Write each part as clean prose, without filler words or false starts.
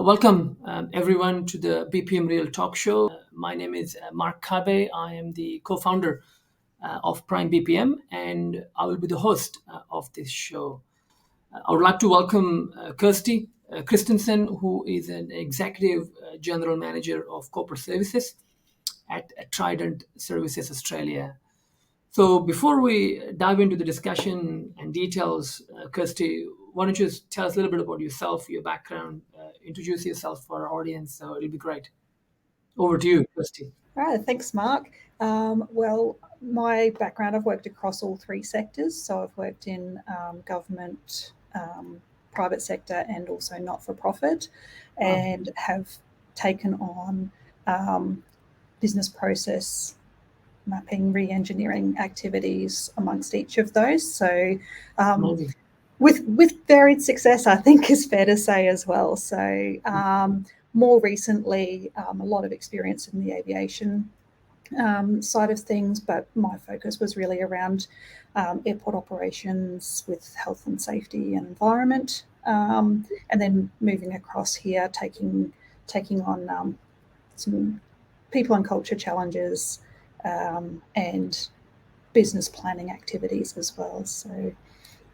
Welcome everyone to the BPM RealTalk show. My name is Mark Khabe. I am the co-founder of Prime BPM, and I will be the host of this show. I would like to welcome Kersty Christensen, who is an executive general manager of corporate services at Trident Services Australia. So before we dive into the discussion and details, Kirsty, why don't you just tell us a little bit about yourself, your background, introduce yourself for our audience. So it'll be great. Over to you, Kirsty. All right, thanks, Mark. Well, my background, I've worked across all three sectors. So I've worked in government, private sector, and also not-for-profit, and have taken on business process mapping, re-engineering activities amongst each of those. So with varied success, I think is fair to say as well. So more recently, a lot of experience in the aviation side of things, but my focus was really around airport operations with health and safety and environment, and then moving across here, taking on some people and culture challenges, and business planning activities as well. So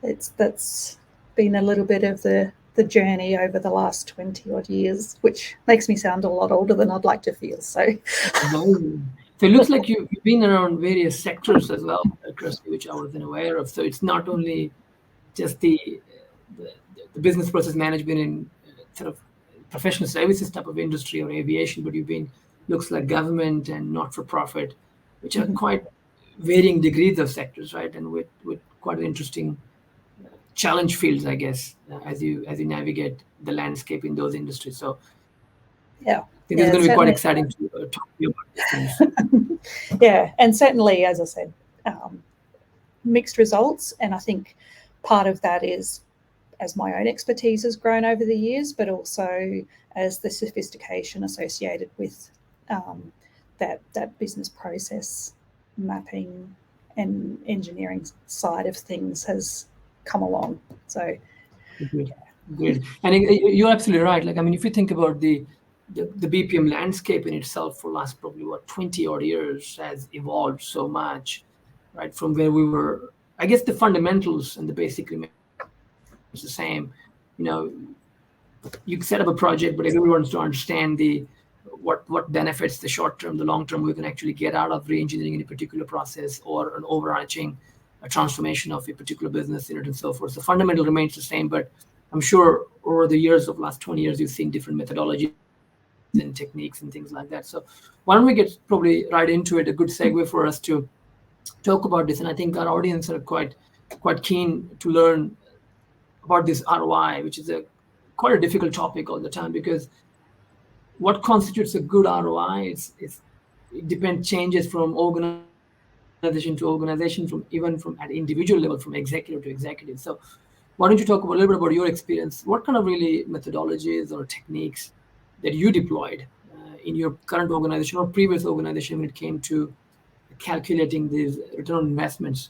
that's been a little bit of the journey over the last 20 odd years, which makes me sound a lot older than I'd like to feel. So it looks like you've been around various sectors as well, Kirsty, which I wasn't aware of. So it's not only just the business process management in sort of professional services type of industry or aviation, but you've been, looks like government and not-for-profit, which are quite varying degrees of sectors, right? And with quite an interesting challenge fields, I guess, as you navigate the landscape in those industries. So yeah, I think it's going to be quite exciting to talk to you about these things. Yeah, and certainly, as I said, mixed results. And I think part of that is as my own expertise has grown over the years, but also as the sophistication associated with that business process mapping and engineering side of things has come along. So Good. And you're absolutely right. Like, I mean, if you think about the BPM landscape in itself for last probably 20 odd years has evolved so much, right? From where we were, I guess the fundamentals and the basic remain the same. You know, you set up a project, but everyone wants to understand what benefits, the short term, the long term, we can actually get out of re-engineering in a particular process or an overarching transformation of a particular business unit and so forth. The fundamental remains the same, but I'm sure over the years of last 20 years, you've seen different methodologies and techniques and things like that. So why don't we get probably right into it, a good segue for us to talk about this. And I think our audience are quite keen to learn about this ROI, which is quite a difficult topic all the time, because what constitutes a good ROI, it depends, changes from organization to organization, from at individual level, from executive to executive. So why don't you talk a little bit about your experience? What kind of really methodologies or techniques that you deployed in your current organization or previous organization when it came to calculating these return on investments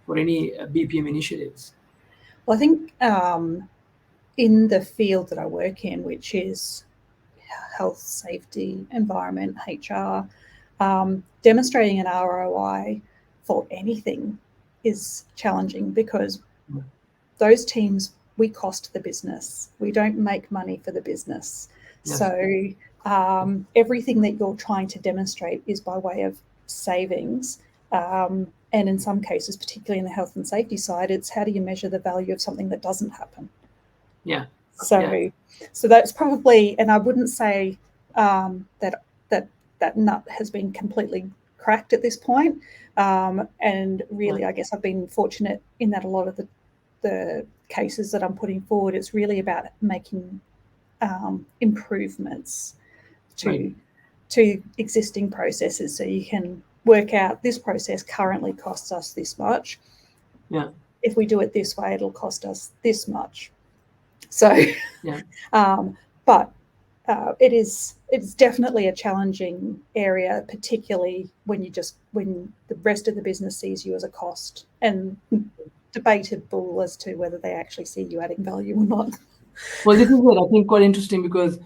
for any BPM initiatives? Well, I think in the field that I work in, which is health, safety, environment, HR, demonstrating an ROI for anything is challenging, because those teams, we cost the business. We don't make money for the business. Yes. So everything that you're trying to demonstrate is by way of savings. And in some cases, particularly in the health and safety side, it's how do you measure the value of something that doesn't happen? Yeah. So that's probably, and I wouldn't say that nut has been completely cracked at this point. And really, I guess I've been fortunate in that a lot of the cases that I'm putting forward, it's really about making improvements to existing processes, so you can work out this process currently costs us this much. Yeah. If we do it this way, it'll cost us this much. So, but it's definitely a challenging area, particularly when the rest of the business sees you as a cost, and debatable as to whether they actually see you adding value or not. Well, this is what I think quite interesting because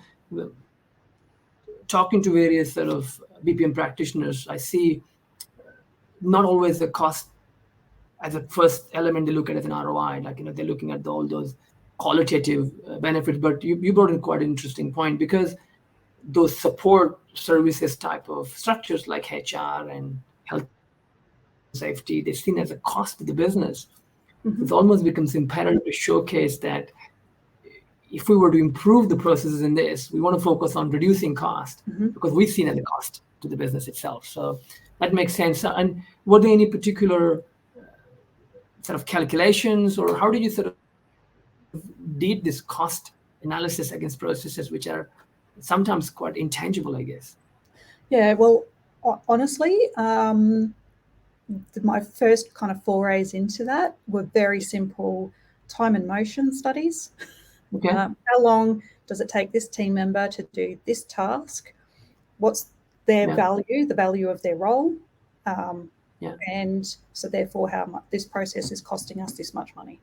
talking to various sort of BPM practitioners, I see not always the cost as a first element they look at as an ROI. Like, they're looking at all those qualitative benefits. But you brought in quite an interesting point because those support services type of structures like HR and health and safety, they're seen as a cost to the business. It almost becomes imperative to showcase that if we were to improve the processes in this, we want to focus on reducing cost Mm-hmm. because we've seen as a cost to the business itself. So that makes sense. And were there any particular sort of calculations, or how did you sort of did this cost analysis against processes which are sometimes quite intangible, I guess? Yeah, well, honestly, my first kind of forays into that were very simple time and motion studies. Okay. How long does it take this team member to do this task? What's their Yeah. value, the value of their role? Um, Yeah. and so therefore how much this process is costing us this much money.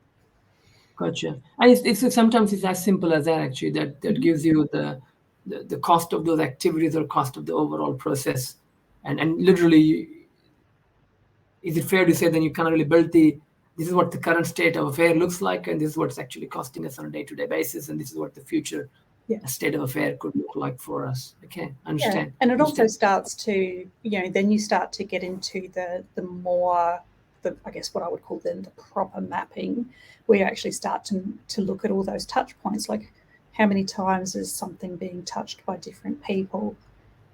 Gotcha. And it's sometimes it's as simple as that actually. That Mm-hmm. gives you the cost of those activities or cost of the overall process, and literally, is it fair to say then you kind of really built this is what the current state of affair looks like, and this is what's actually costing us on a day-to-day basis, and this is what the future Yeah. state of affair could look like for us. Okay, Yeah, understand. and it also Understand. starts to, then you start to get into the more, I guess what I would call then the proper mapping, where you actually start to look at all those touch points, like how many times is something being touched by different people,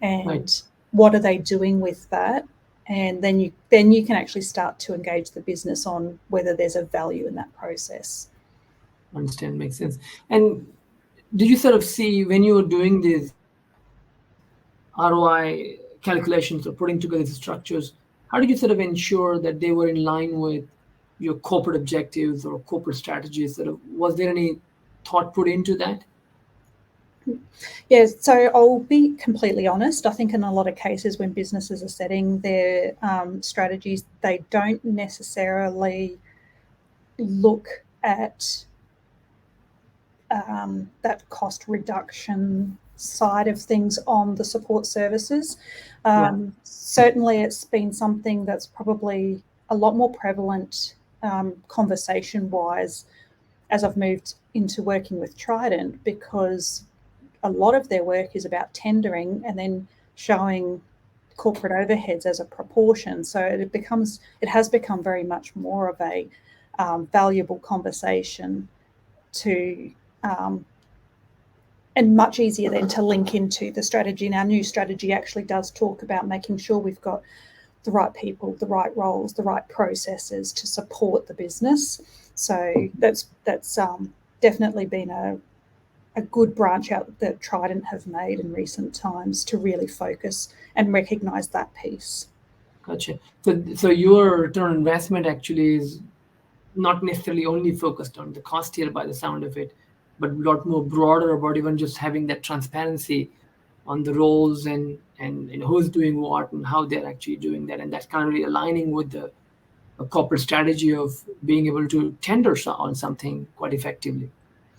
Right. and what are they doing with that, and then you can actually start to engage the business on whether there's a value in that process. Understand. Makes sense. And did you sort of see when you were doing these ROI calculations or putting together these structures, how did you sort of ensure that they were in line with your corporate objectives or corporate strategies? Sort of, was there any thought put into that? Yeah, so I'll be completely honest. I think in a lot of cases when businesses are setting their strategies, they don't necessarily look at that cost reduction side of things on the support services. Yeah. Certainly, it's been something that's probably a lot more prevalent conversation-wise as I've moved into working with Trident, because a lot of their work is about tendering and then showing corporate overheads as a proportion. So it has become very much more of a valuable conversation to and much easier then to link into the strategy. And our new strategy actually does talk about making sure we've got the right people, the right roles, the right processes to support the business. So that's definitely been a good branch out that Trident have made in recent times to really focus and recognise that piece. Gotcha. So your return on investment actually is not necessarily only focused on the cost here by the sound of it, but a lot more broader about even just having that transparency on the roles and who's doing what and how they're actually doing that, and that's kind of really aligning with the a corporate strategy of being able to tender on something quite effectively,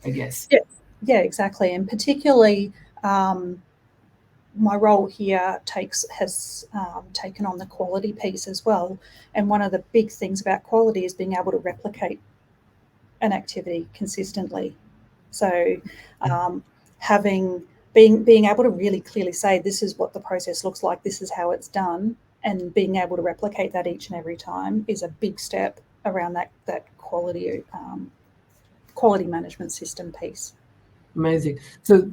I guess. Yeah, yeah, exactly. And particularly, my role here has taken on the quality piece as well. And one of the big things about quality is being able to replicate an activity consistently. So, having being able to really clearly say this is what the process looks like, this is how it's done, and being able to replicate that each and every time is a big step around that quality management system piece. Amazing. So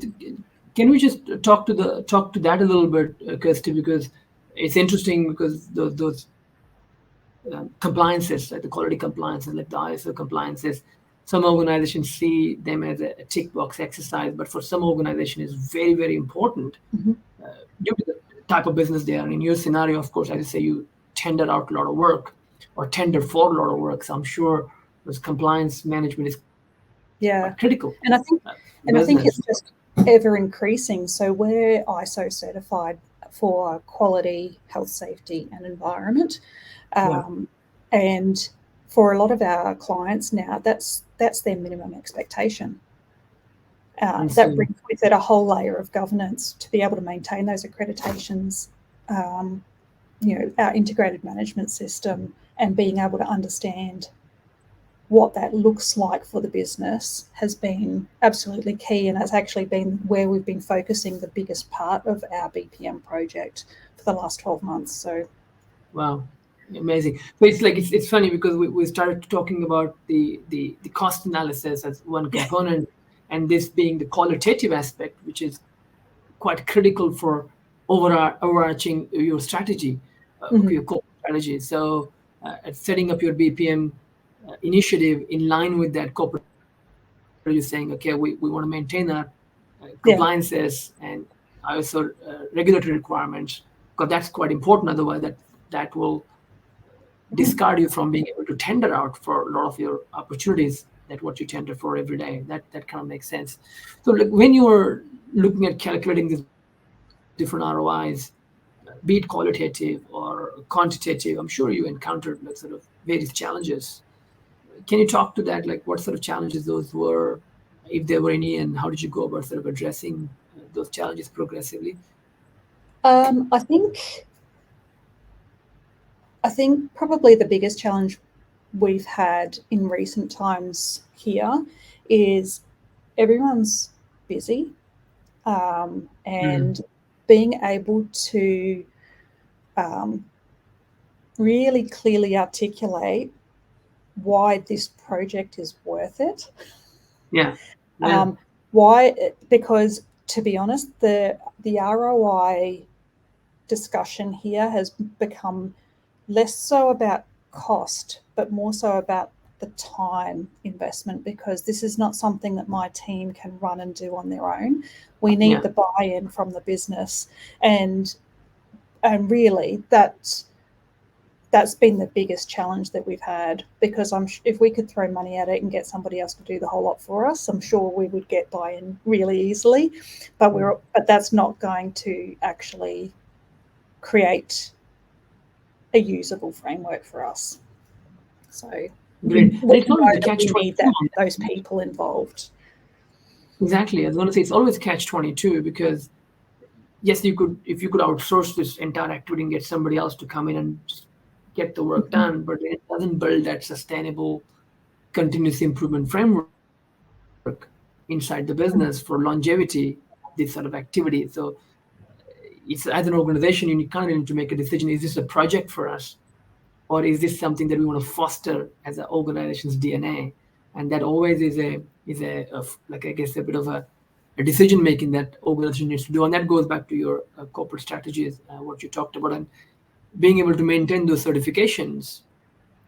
can we just talk to that a little bit, Kirsty, because it's interesting because those compliances, like the quality compliances, like the ISO compliances, some organizations see them as a tick box exercise, but for some organizations, it's very, very important Mm-hmm. due to the type of business they are. In your scenario, of course, as you say, you tender out a lot of work or tender for a lot of work. So I'm sure this compliance management is quite critical Yeah, for and I think business. and I think it's just ever increasing. So we're ISO certified for quality, health, safety, and environment. Yeah, And for a lot of our clients now, that's their minimum expectation. and That so brings with it a whole layer of governance to be able to maintain those accreditations, um, our integrated management system, and being able to understand what that looks like for the business has been absolutely key, and has actually been where we've been focusing the biggest part of our BPM project for the last 12 months. So, wow, amazing. So it's like it's funny because we started talking about the cost analysis as one yeah. component, and this being the qualitative aspect, which is quite critical for overarching your strategy, Mhm. your core strategy. So, setting up your BPM initiative in line with that corporate strategy, saying, okay, we want to maintain our Yeah. compliances and also regulatory requirements, because that's quite important. Otherwise, that will Mhm. discard you from being able to tender out for a lot of your opportunities that what you tender for every day. That kind of makes sense. So, like, when you were looking at calculating these different ROIs, be it qualitative or quantitative, I'm sure you encountered like sort of various challenges. Can you talk to that? Like, what sort of challenges those were, if there were any, and how did you go about sort of addressing those challenges progressively? I think probably the biggest challenge we've had in recent times here is everyone's busy, Mm. and being able to um, really clearly articulate why this project is worth it. Yeah, yeah, Um, why? Because to be honest, the ROI discussion here has become less so about cost, but more so about the time investment, because this is not something that my team can run and do on their own. We need yeah. the buy-in from the business, and really that's been the biggest challenge that we've had, because if we could throw money at it and get somebody else to do the whole lot for us, I'm sure we would get buy-in really easily, but that's not going to actually create a usable framework for us. So we Great. And it's know always the that catch we 22 need that on that, those right? people involved. Exactly. I was going to say it's always catch 22 because yes, you could, if you could outsource this entire activity and get somebody else to come in and just get the work Mhm. done, but it doesn't build that sustainable continuous improvement framework inside the business for longevity of this sort of activity. So it's, as an organization, you kind of need to make a decision: is this a project for us, or is this something that we want to foster as an organization's DNA? And that always is like, I guess, a bit of a decision making that organization needs to do. And that goes back to your corporate strategies, what you talked about, and being able to maintain those certifications.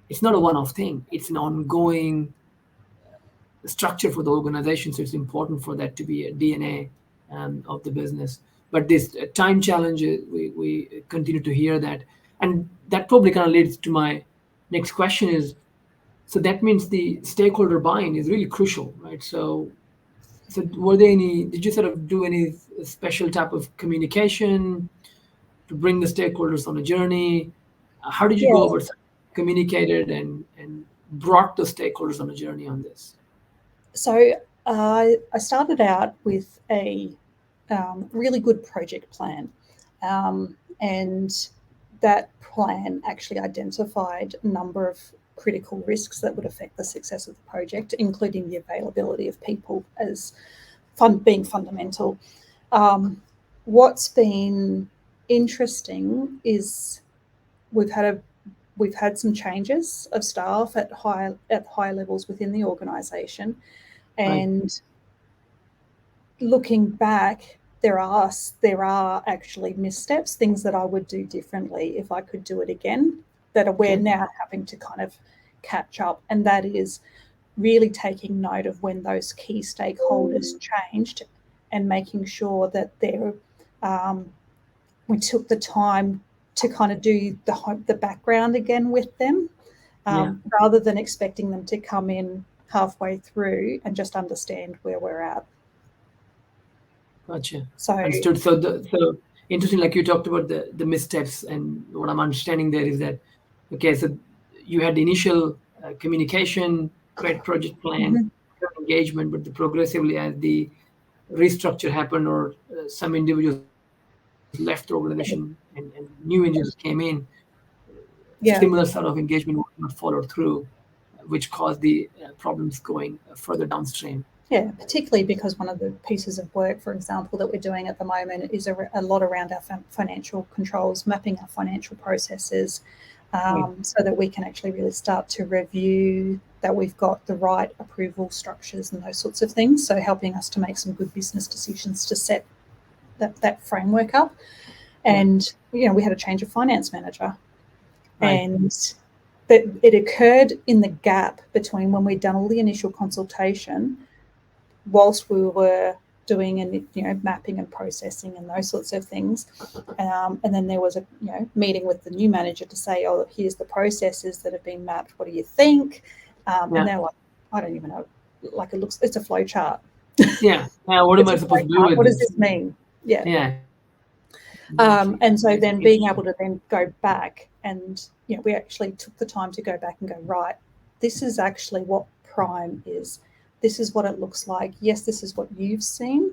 It's not a one-off thing; it's an ongoing structure for the organization. So it's important for that to be a DNA of the business. But this time challenge, we continue to hear that, and that probably kind of leads to my next question: is, so that means the stakeholder buy-in is really crucial, right? So were there any? Did you sort of do any special type of communication to bring the stakeholders on a journey? How did you Yeah. go about communicated and brought the stakeholders on a journey on this? So I started out with a really good project plan, and that plan actually identified a number of critical risks that would affect the success of the project, including the availability of people as being fundamental. Um, what's been interesting is we've had a we've had some changes of staff at high levels within the organisation, Right. and looking back, there are actually missteps, things that I would do differently if I could do it again, that we're Okay. now having to kind of catch up, and that is really taking note of when those key stakeholders changed, and making sure that um, we took the time to kind of do the background again with them, Yeah. rather than expecting them to come in halfway through and just understand where we're at. Gotcha. So Understood. So interesting. Like you talked about the missteps, and what I'm understanding there is that okay, so you had the initial communication, great project plan, mhm, engagement, but the progressively as the restructure happened or some individuals left the organization and new individuals came in, similar yeah. sort of engagement was not followed through, which caused the problems going further downstream. Yeah, particularly because one of the pieces of work, for example, that we're doing at the moment is a lot around our financial controls, mapping our financial processes, Right. so that we can actually really start to review that we've got the right approval structures and those sorts of things. So helping us to make some good business decisions to set that framework up. Yeah. And we had a change of finance manager, Right. and that it occurred in the gap between when we'd done all the initial consultation whilst we were doing and mapping and processing and those sorts of things, and then there was a meeting with the new manager to say, oh, here's the processes that have been mapped, what do you think? And Yeah. they're like, I don't even know, like it's a flow chart. Yeah. What am It's I a flow supposed to do chart, with what does this? this mean? Yeah. Yeah. Exactly. And so Exactly. then being able to then go back and we actually took the time to go back and go, right, this is actually what Prime is, this is what it looks like, yes, this is what you've seen,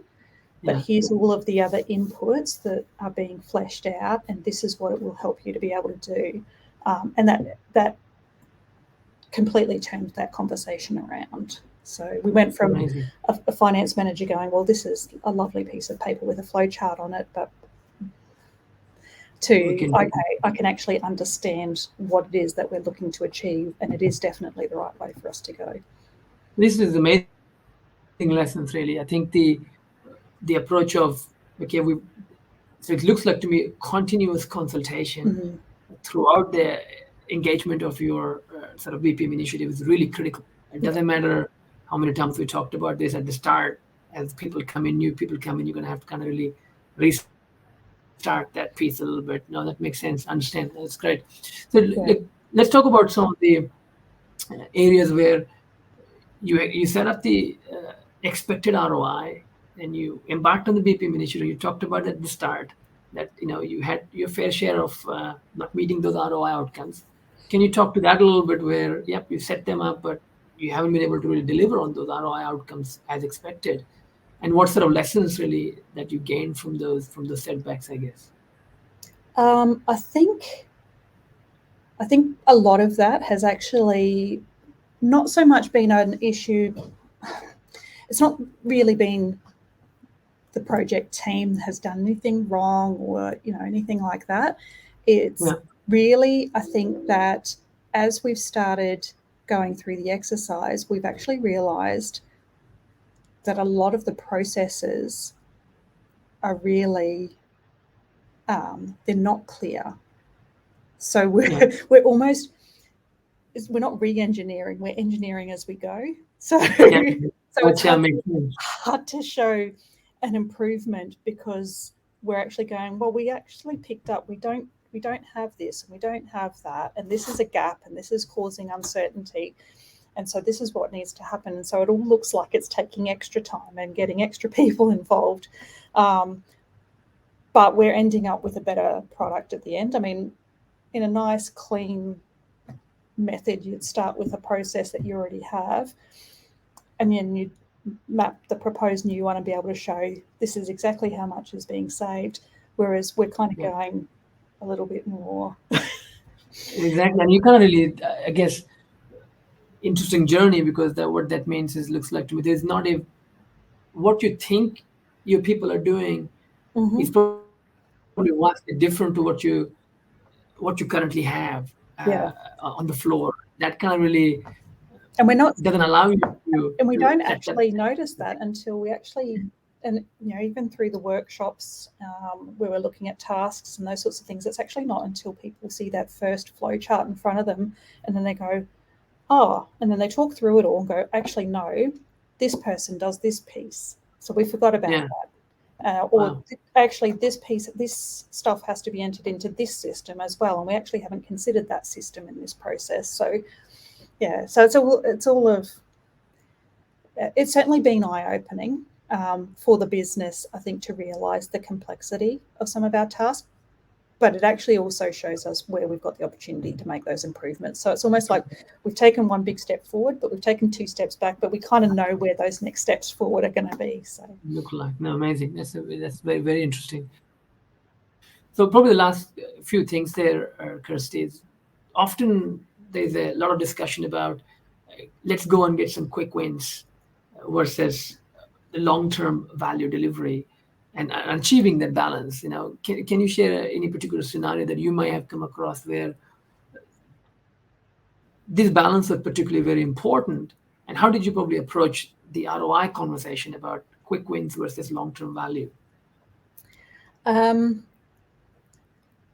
but Yeah. here's all of the other inputs that are being fleshed out, and this is what it will help you to be able to do. And that completely turned that conversation around. So we went from Amazing. a finance manager going, well, this is a lovely piece of paper with a flow chart on it, but We to, can. okay, I can actually understand what it is that we're looking to achieve, and it is definitely the right way for us to go. This is amazing lessons, really. I think the approach of okay, so it looks like to me continuous consultation Mm-hmm. throughout the engagement of your sort of BPM initiative is really critical. It Yeah, doesn't matter how many times we talked about this at the start. As people come in, new people come in, you're going to have to kind of really restart that piece a little bit. No, that makes sense. Understand. That's great. So let's yeah. talk about some of the areas where you set up the expected ROI and you embarked on the BPM initiative. You talked about at the start that you had your fair share of not meeting those ROI outcomes. Can you talk to that a little bit? Where yep, you set them up, but you haven't been able to really deliver on those ROI outcomes as expected. And what sort of lessons really that you gained from those setbacks? I guess. Um, I think I think a lot of that has actually not so much been an issue. It's not really been the project team has done anything wrong or anything like that. It's Yeah. really, I think that as we've started going through the exercise, we've actually realized that a lot of the processes are really they're not clear. So Yeah. we're almost we're not re-engineering, we're engineering as we go. So Yeah. so it's Gotcha. Makes sense. hard to show an improvement because we're actually going, well, we actually picked up, we don't have this and we don't have that, and this is a gap and this is causing uncertainty, and so this is what needs to happen. And so it all looks like it's taking extra time and getting extra people involved, but we're ending up with a better product at the end. I mean, in a nice clean method, you'd start with a process that you already have, and then you'd map the proposed new one and be able to show this is exactly how much is being saved. Whereas we're kind of Yeah. going a little bit more. Exactly. And you can't really, I guess, interesting journey because that what that means is looks like to me there's not a what you think your people are doing is Mm-hmm. probably vastly different to what you currently have Yeah, on the floor. That kind of really and we're not, doesn't allow you and we to don't that actually notice that until we actually, and even through the workshops where we're looking at tasks and those sorts of things, it's actually not until people see that first flow chart in front of them, and then they go, oh, and then they talk through it all and go, actually, no, this person does this piece. So we forgot about yeah. that. Or Wow. actually, this stuff has to be entered into this system as well. And we actually haven't considered that system in this process. So, yeah, so it's all of, it's certainly been eye opening. for the business, I think, to realise the complexity of some of our tasks. But it actually also shows us where we've got the opportunity to make those improvements. So it's almost like we've taken one big step forward, but we've taken 2 steps back, but we kind of know where those next steps forward are going to be. So Look like no, amazing. That's very very interesting. So probably the last few things there, Kirsty, is often there's a lot of discussion about let's go and get some quick wins versus the long-term value delivery and achieving that balance. Can you share any particular scenario that you might have come across where this balance was particularly very important, and how did you probably approach the ROI conversation about quick wins versus long-term value? um,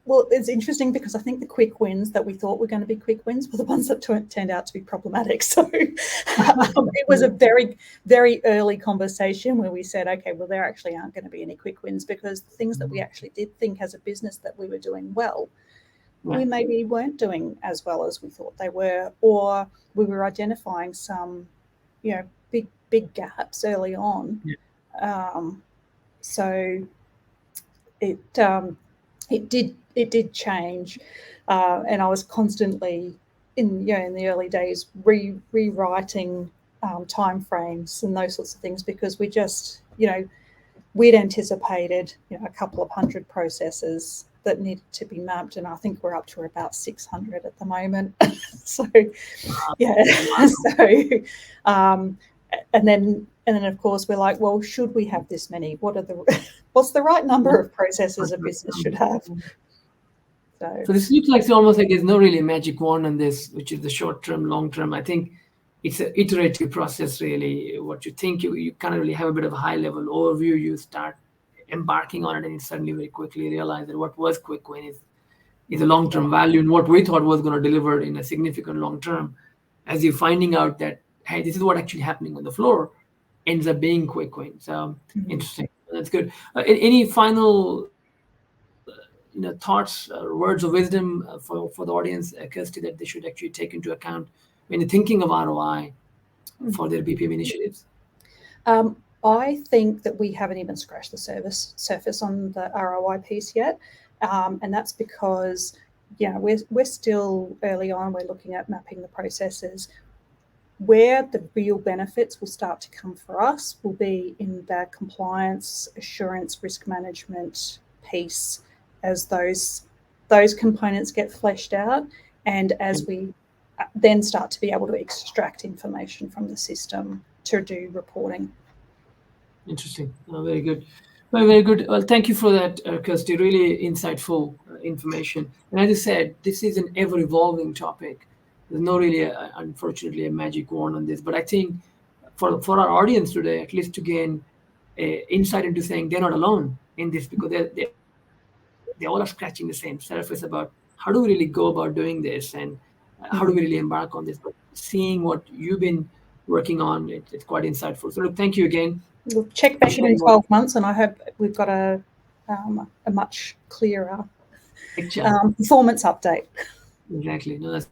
well, it's interesting because I think the quick wins that we thought were going to be quick wins were the ones that turned out to be problematic. So it was a very, very early conversation where we said, okay, well, there actually aren't going to be any quick wins, because the things that we actually did think as a business that we were doing well, we maybe weren't doing as well as we thought they were, or we were identifying some, big gaps early on. So it did change, and I was constantly in the early days rewriting timeframes and those sorts of things, because we just we'd anticipated a couple of hundred processes that needed to be mapped, and I think we're up to about 600 at the moment. So so and then of course we're like, well, should we have this many? What's the right number of processes a business should have? So this looks like almost like there's no really magic wand on this, which is the short term, long term. I think it's an iterative process, really. What you think, you kind of really have a bit of a high level overview, you start embarking on it, and you suddenly very quickly realize that what was quick win is a long term value, and what we thought was going to deliver in a significant long term, as you're finding out that, hey, this is what actually happening on the floor, ends up being quick win. So interesting. That's good. Any final thoughts or words of wisdom for the audience, Kirsty, that they should actually take into account when they're thinking of ROI for their BPM initiatives? I think that we haven't even scratched the surface on the ROI piece yet, and that's because we're still early on. We're looking at mapping the processes. Where the real benefits will start to come for us will be in the compliance, assurance, risk management piece, as those components get fleshed out, and as we then start to be able to extract information from the system to do reporting. Interesting. Very good. Very, very good. Well, thank you for that, Kirsty. Really insightful information. And as I said, this is an ever-evolving topic. There's no really, unfortunately, a magic wand on this. But I think for our audience today, at least to gain insight into saying they're not alone in this, because they all are scratching the same surface about how do we really go about doing this, and how do we really embark on this. But seeing what you've been working on, it's quite insightful. So look, thank you again. We'll check back in 12 months, and I hope we've got a much clearer performance update. Exactly. No, that's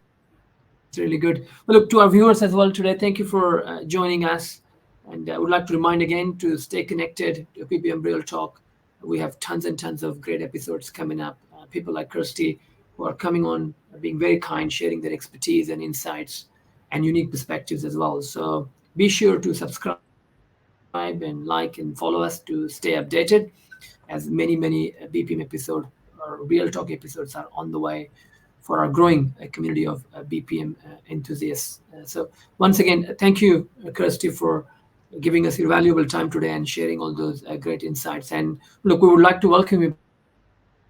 really good. Well, look, to our viewers as well today, thank you for joining us. And I would like to remind again to stay connected to BPM RealTalk. We have tons and tons of great episodes coming up. People like Kirsty who are coming on, being very kind, sharing their expertise and insights and unique perspectives as well. So be sure to subscribe and like and follow us to stay updated, as many BPM episodes or RealTalk episodes are on the way for our growing community of BPM enthusiasts. So once again, thank you, Kirsty, for giving us your valuable time today and sharing all those great insights. And look, we would like to welcome you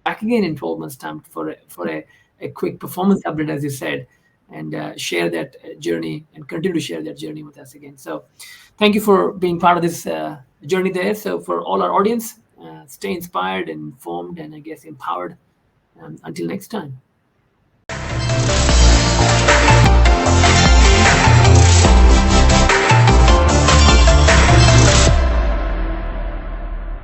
back again in 12 months' time for a quick performance update, as you said, and share that journey and continue to share that journey with us again. So thank you for being part of this journey there. So for all our audience, stay inspired and informed and I guess empowered. Until next time.